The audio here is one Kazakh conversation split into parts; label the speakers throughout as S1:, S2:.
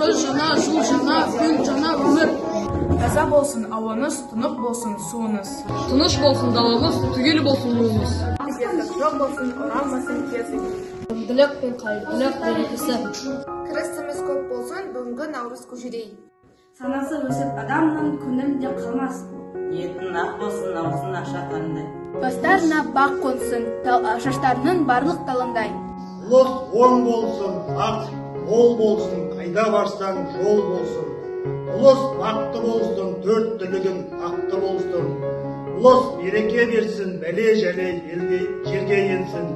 S1: Kız жана, жыл жана, күн жана өмір.
S2: Таза болсын ауамыз, тұнық болсын суымыз.
S1: Тыныш болсын даламыз, түгел болсын руымыз.
S2: Бетлік жоқ болсын, оралмасын кезік.
S1: Ымдылық пен қайырдылық берекесі.
S2: Кірісіміз көп болсын, бүгінгі наурыз көжедей.
S3: Санасы өсіп адамның күнім деп қалмасын.
S4: Ниетін ақ болсын, аузын аша қандай.
S2: Бастарына бақ қонсын, шаштарының барлық талындай.
S5: Ұлыс оң болсын, ақ мол болсын, қайда барсаң жол болсын. Ұлыс бақытты болсын, төрт түлігін ақты болсын. Ұлыс береке берсін, бәле жәле жерге енсін.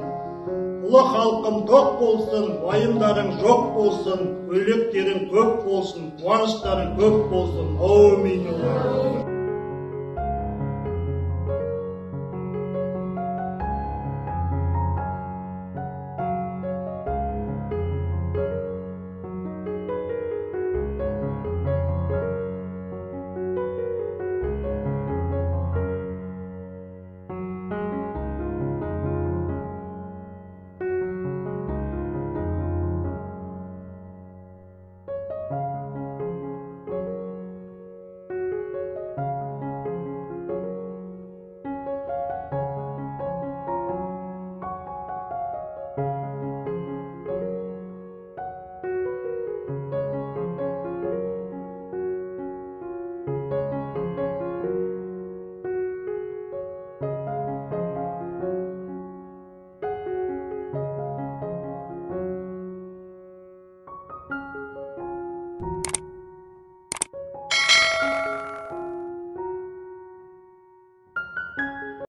S5: Ұлы халқым тоқ болсын, уайымдарың жоқ болсын, көйлектерің көп болсын, қуаныштарың көп болсын. Әумин.